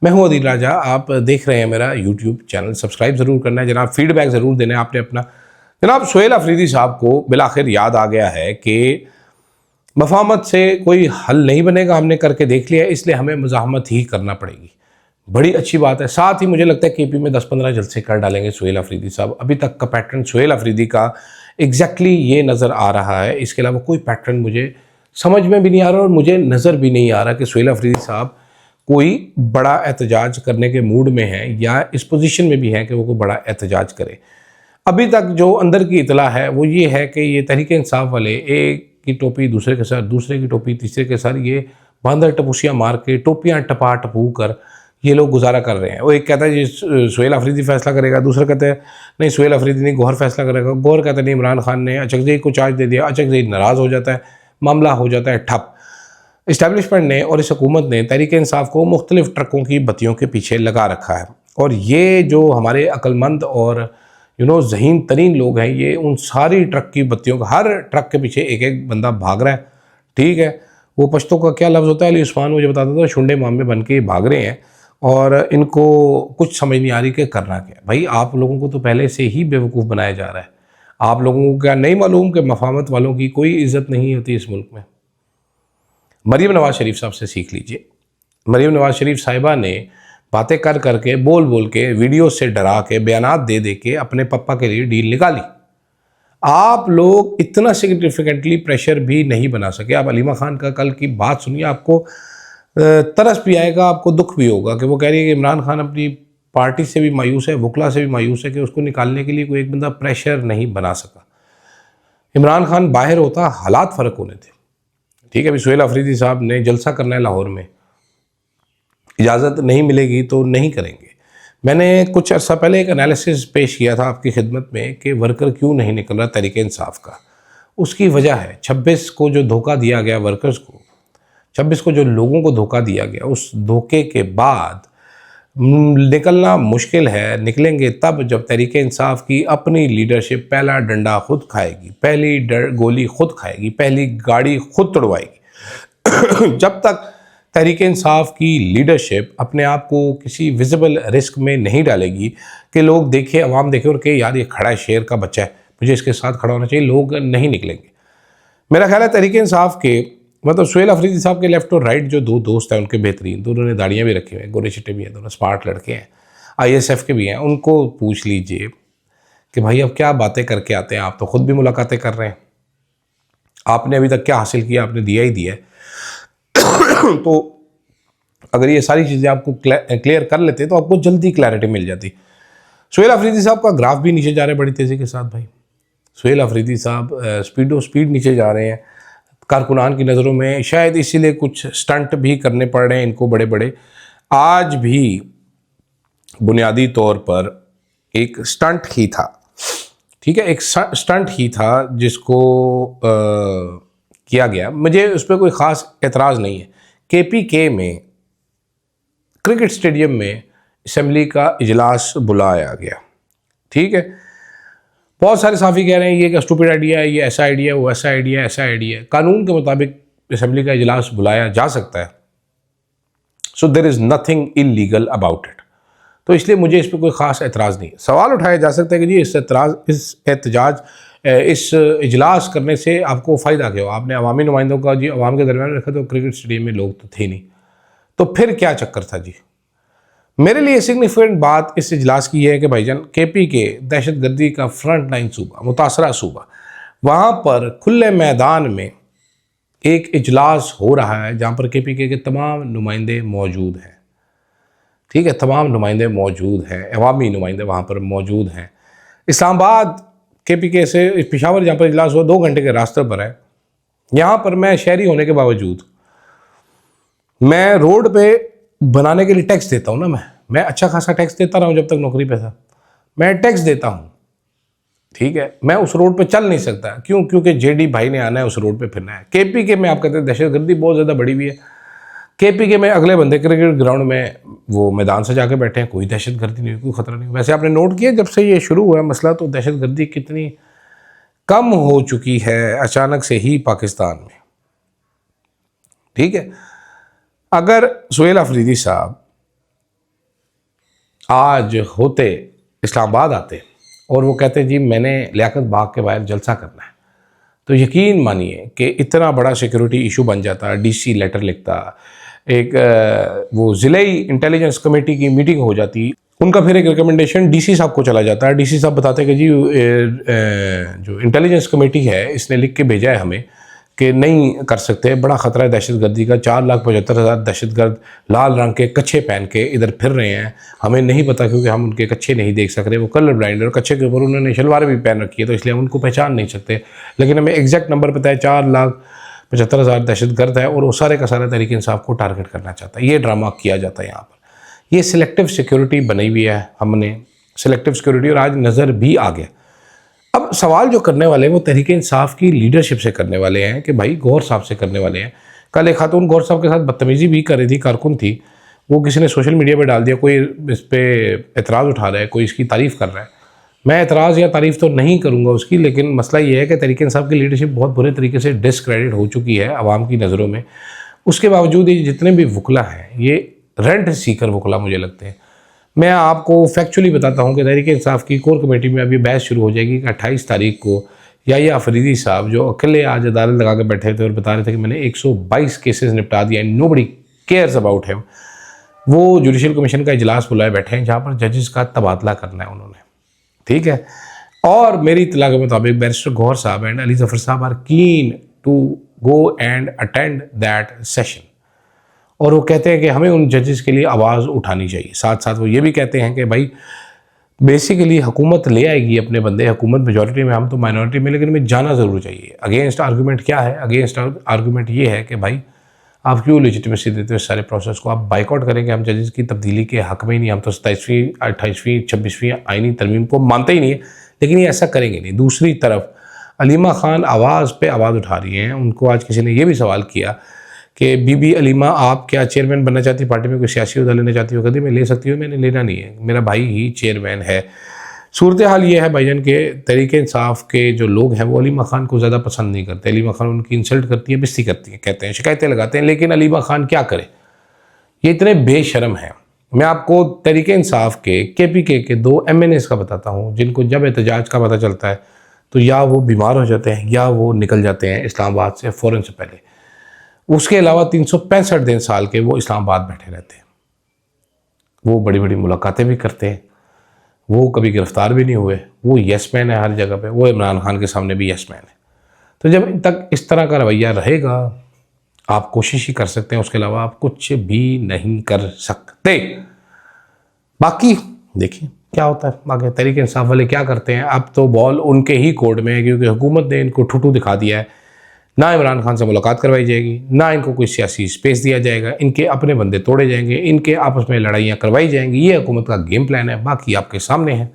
मैं हूं अदील राजा। आप देख रहे हैं मेरा यूट्यूब चैनल। सब्सक्राइब ज़रूर करना है जनाब, फीडबैक ज़रूर देना है आपने अपना। जनाब सुहेल अफरीदी साहब को बिलाखिर याद आ गया है कि मफाहमत से कोई हल नहीं बनेगा, हमने करके देख लिया, इसलिए हमें मुज़ाहमत ही करना पड़ेगी। बड़ी अच्छी बात है। साथ ही मुझे लगता है केपी में 10-15 जलसे कर डालेंगे सुहेल अफरीदी साहब। अभी तक का पैटर्न सुहेल अफरीदी का एग्जैक्टली ये नज़र आ रहा है, इसके अलावा कोई पैटर्न मुझे समझ में भी नहीं आ रहा और मुझे नज़र भी नहीं आ रहा कि सुहेल अफरीदी साहब कोई बड़ा एहतजाज करने के मूड में है या इस पोजीशन में भी है कि वो कोई बड़ा एहतजाज करे। अभी तक जो अंदर की इतला है वो ये है कि ये तहरीक इंसाफ वाले एक की टोपी दूसरे के सर, दूसरे की टोपी तीसरे के सर, ये बांदर टपूसियाँ मार के टोपियाँ टपा टपू कर ये लोग गुजारा कर रहे हैं। वो एक कहता है जी सुहेल अफरीदी फैसला करेगा, दूसरा कहता है नहीं सुहेल अफरीदी नहीं गौहर फैसला करेगा, गौहर कहता है नहीं इमरान खान ने अचकजई को चार्ज दे दिया, अचकजई नाराज़ हो जाता है, मामला हो जाता है ठप। इस्टेब्लिशमेंट ने और इस हुकूमत ने तहरीक इंसाफ को मुख्तलिफ ट्रकों की बत्तियों के पीछे लगा रखा है और ये जो हमारे अक्लमंद और ज़हीन तरीन लोग हैं, ये उन सारी ट्रक की बत्तियों का, हर ट्रक के पीछे एक एक बंदा भाग रहा है। ठीक है, वो पश्तो का क्या लफ्ज़ होता है, अली उस्मान मुझे बताता था, शुंडे मामे बन के भाग रहे हैं और इनको कुछ समझ नहीं आ रही कि करना क्या। भाई आप लोगों को तो पहले से ही बेवकूफ़ बनाया जा रहा है। आप लोगों को क्या नहीं मालूम कि मफाहमत वालों की कोई इज़्ज़त नहीं होती इस मुल्क में। मरीम नवाज़ शरीफ साहब से सीख लीजिए। मरीम नवाज़ शरीफ साहिबा ने बातें कर करके बोल बोल के वीडियो से डरा के बयानात दे दे के अपने पप्पा के लिए डील निकाली। आप लोग इतना सिग्निफिकेंटली प्रेशर भी नहीं बना सके। आप अलीमा खान का कल की बात सुनिए, आपको तरस भी आएगा, आपको दुख भी होगा कि वो कह रही है कि इमरान खान अपनी पार्टी से भी मायूस है, वकला से भी मायूस है कि उसको निकालने के लिए कोई एक बंदा प्रेशर नहीं बना सका। इमरान खान बाहर होता, हालात फ़र्क होने थे। ठीक है, अभी सुहेल अफरीदी साहब ने जलसा करना है लाहौर में, इजाज़त नहीं मिलेगी तो नहीं करेंगे। मैंने कुछ अर्सा पहले एक एनालिसिस पेश किया था आपकी खिदमत में कि वर्कर क्यों नहीं निकल रहा तहरीक इंसाफ का। उसकी वजह है 26 को जो धोखा दिया गया वर्कर्स को, 26 को जो लोगों को धोखा दिया गया, उस धोखे के बाद निकलना मुश्किल है। निकलेंगे तब जब तहरीक इंसाफ की अपनी लीडरशिप पहला डंडा खुद खाएगी, पहली गोली खुद खाएगी, पहली गाड़ी खुद तोड़वाएगी। जब तक तहरीक इंसाफ की लीडरशिप अपने आप को किसी विजिबल रिस्क में नहीं डालेगी कि लोग देखें, अवाम देखे और कहे यार ये खड़ा है, शेर का बच्चा है, मुझे इसके साथ खड़ा होना चाहिए, लोग नहीं निकलेंगे। मेरा ख्याल है तहरीक इंसाफ के मतलब सुहेल अफरीदी साहब के लेफ्ट और राइट जो दो दोस्त हैं उनके बेहतरीन, दोनों ने दाढ़ियाँ भी रखी हुई हैं, गोरे चिट्टे भी हैं, दोनों स्मार्ट लड़के हैं, ISF के भी हैं, उनको पूछ लीजिए कि भाई अब क्या बातें करके आते हैं। आप तो खुद भी मुलाकातें कर रहे हैं, आपने अभी तक क्या हासिल किया, आपने दिया ही दिया है। तो अगर ये सारी चीज़ें आपको क्लियर कर लेते तो आपको जल्दी क्लैरिटी मिल जाती। सुहेल अफरीदी साहब का ग्राफ भी नीचे जा रहा है बड़ी तेज़ी के साथ। भाई सुहेल अफरीदी साहब स्पीड नीचे जा रहे हैं कारकुनान की नज़रों में, शायद इसीलिए कुछ स्टंट भी करने पड़ रहे हैं इनको बड़े बड़े। आज भी बुनियादी तौर पर एक स्टंट ही था, ठीक है, एक स्टंट ही था जिसको किया गया। मुझे उस पर कोई ख़ास एतराज़ नहीं है। KPK में क्रिकेट स्टेडियम में असम्बली का इजलास बुलाया गया, ठीक है। बहुत सारे साफ़ी कह रहे हैं ये स्टूपिड आइडिया है, ये ऐसा आइडिया है, वो ऐसा आइडिया है, ऐसा आइडिया है। कानून के मुताबिक असम्बली का इजलास बुलाया जा सकता है, so there is nothing illegal about it. तो इसलिए मुझे इस पर कोई ख़ास एतराज़ नहीं। सवाल उठाया जा सकता है कि जी इस एहतजाज इस इजलास करने से आपको फ़ायदा क्या हो। आपने अवामी नुमाइंदों का जी अवाम के दरमियान रखा, तो क्रिकेट स्टेडियम में लोग तो थे नहीं, तो फिर क्या चक्कर था जी। मेरे लिए सिग्निफिकेंट बात इस इजलास की है कि भाईजान KPK दहशतगर्दी का फ्रंट लाइन सूबा, मुतासरा सूबा, वहाँ पर खुले मैदान में एक इजलास हो रहा है जहाँ पर KPK के तमाम नुमाइंदे मौजूद हैं, ठीक है, तमाम नुमाइंदे मौजूद हैं, अवामी नुमाइंदे वहाँ पर मौजूद हैं। इस्लामाबाद KPK से पेशावर जहाँ पर इजलास हुआ 2 घंटे के रास्ते पर है। यहाँ पर मैं शहरी होने के बावजूद मैं रोड पे बनाने के लिए टैक्स देता हूँ ना, मैं अच्छा खासा टैक्स देता रहा हूँ जब तक नौकरी पे था, मैं टैक्स देता हूँ, ठीक है। मैं उस रोड पे चल नहीं सकता, क्यों? क्योंकि JD भाई ने आना है, उस रोड पे फिरना है। KPK में आप कहते हैं दहशतगर्दी बहुत ज़्यादा बढ़ी हुई है। KPK में अगले बंदे क्रिकेट ग्राउंड में वो मैदान से जाके बैठे हैं, कोई दहशतगर्दी नहीं, कोई ख़तरा नहीं। वैसे आपने नोट किया जब से ये शुरू हुआ मसला, तो दहशतगर्दी कितनी कम हो चुकी है अचानक से ही पाकिस्तान में, ठीक है। अगर सुहेल अफरीदी साहब आज होते इस्लामाबाद आते और वो कहते जी मैंने लियाकत बाग के बाहर जलसा करना है, तो यकीन मानिए कि इतना बड़ा सिक्योरिटी इशू बन जाता, डीसी लेटर लिखता, एक वो ज़िले इंटेलिजेंस कमेटी की मीटिंग हो जाती, उनका फिर एक रिकमेंडेशन डीसी साहब को चला जाता है। डीसी साहब बताते कि जी जो इंटेलिजेंस कमेटी है इसने लिख के भेजा है हमें कि नहीं कर सकते, बड़ा ख़तरा है दहशतगर्दी का, 4,75,000 दहशतगर्द लाल रंग के कच्छे पहन के इधर फिर रहे हैं, हमें नहीं पता क्योंकि हम उनके कच्छे नहीं देख सक रहे, वो कलर ब्लाइंड है और कच्छे के ऊपर उन्होंने शलवार भी पहन रखी है तो इसलिए हम उनको पहचान नहीं सकते, लेकिन हमें एग्जैक्ट नंबर पता है 4,75,000 दहशतगर्द है और वो सारे का सारा तहरीक इंसाफ को टारगेट करना चाहता है। ये ड्रामा किया जाता है यहाँ पर, ये सिलेक्टिव सिक्योरिटी बनी हुई है हमने, सिलेक्टिव सिक्योरिटी, और आज नज़र भी आ गया। अब सवाल जो करने वाले हैं वो तहरीक इंसाफ की लीडरशिप से करने वाले हैं कि भाई गौहर साहब से करने वाले हैं। कल एक खातून गौहर साहब के साथ बदतमीज़ी भी कर रही थी, कारकुन थी, वो किसी ने सोशल मीडिया पे डाल दिया, कोई इस पर एतराज़ उठा रहा है, कोई इसकी तारीफ़ कर रहा है। मैं एतराज़ या तारीफ़ तो नहीं करूँगा उसकी, लेकिन मसला ये है कि तहरीक इंसाफ की लीडरशिप बहुत बुरे तरीके से डिसक्रेडिट हो चुकी है आवाम की नज़रों में। उसके बावजूद ये जितने भी वकला हैं ये रेंट सीकर वकला मुझे लगते हैं। मैं आपको फैक्चुअली बताता हूँ कि तहरीक इंसाफ की कोर कमेटी में अभी बहस शुरू हो जाएगी कि 28 तारीख को याहिया अफरीदी साहब जो अकेले आज अदालत लगा के बैठे थे और बता रहे थे कि मैंने 122 केसेस निपटा दिया, नोबडी केयर्स अबाउट हिम, वो जुडिशल कमीशन का इजलास बुलाए बैठे हैं जहाँ पर जजेस का तबादला करना है उन्होंने, ठीक है। और मेरी इत्तला के मुताबिक बैरिस्टर गौहर साहब and Ali Zafar sahab are keen to go and attend that session, और वो कहते हैं कि हमें उन जजेस के लिए आवाज़ उठानी चाहिए। साथ साथ वो ये भी कहते हैं कि भाई बेसिकली हुकूमत ले आएगी अपने बंदे, हुकूमत मेजॉरिटी में, हम तो माइनॉरिटी में, लेकिन हमें जाना ज़रूर चाहिए। अगेंस्ट आर्गूमेंट क्या है? अगेंस्ट आर्गूमेंट ये है कि भाई आप क्यों लेजिटिमेसी देते हो इस सारे प्रोसेस को, आप बाइकआउट करेंगे, हम जजेस की तब्दीली के हक़ में ही नहीं, हम तो 27वीं 28वीं 26वीं आइनी तरमीम को मानते ही नहीं है, लेकिन ये ऐसा करेंगे नहीं। दूसरी तरफ अलीमा खान आवाज़ पे आवाज़ उठा रही हैं, उनको आज किसी ने ये भी सवाल किया कि बीबी अलीमा आप क्या चेयरमैन बनना चाहती है, पार्टी में कोई सियासी उहदा लेना चाहती हो? कभी मैं ले सकती हूँ, मैंने लेना नहीं है, मेरा भाई ही चेयरमैन है। सूरत हाल ये है भाईजान के तहरीक इंसाफ के जो लोग हैं वो अलीमा खान को ज़्यादा पसंद नहीं करते। अलीमा खान उनकी इंसल्ट करती है, बेइज्जती करती है, कहते हैं, शिकायतें लगाते हैं, लेकिन अलीमा खान क्या करे, ये इतने बेशरम हैं। मैं आपको तहरीक इंसाफ के KPK के 2 MNAs का बताता हूँ जिनको जब एहतजाज का पता चलता है तो या वो बीमार हो जाते हैं या वो निकल जाते हैं इस्लामाबाद से फ़ौरन से पहले। उसके अलावा 365 दिन साल के वो इस्लामाबाद बैठे रहते हैं, वो बड़ी बड़ी मुलाकातें भी करते हैं, वो कभी गिरफ्तार भी नहीं हुए, वो यस मैन है हर जगह पे, वो इमरान खान के सामने भी यस मैन है। तो जब तक इस तरह का रवैया रहेगा आप कोशिश ही कर सकते हैं, उसके अलावा आप कुछ भी नहीं कर सकते। बाकी देखिए क्या होता है आगे, तहरीक इंसाफ वाले क्या करते हैं। अब तो बॉल उनके ही कोर्ट में है क्योंकि हुकूमत ने इनको ठुटू दिखा दिया है। ना इमरान खान से मुलाकात करवाई जाएगी, ना इनको कोई सियासी स्पेस दिया जाएगा, इनके अपने बंदे तोड़े जाएंगे, इनके आपस में लड़ाइयाँ करवाई जाएंगी। ये हुकूमत का गेम प्लान है, बाकी आपके सामने है।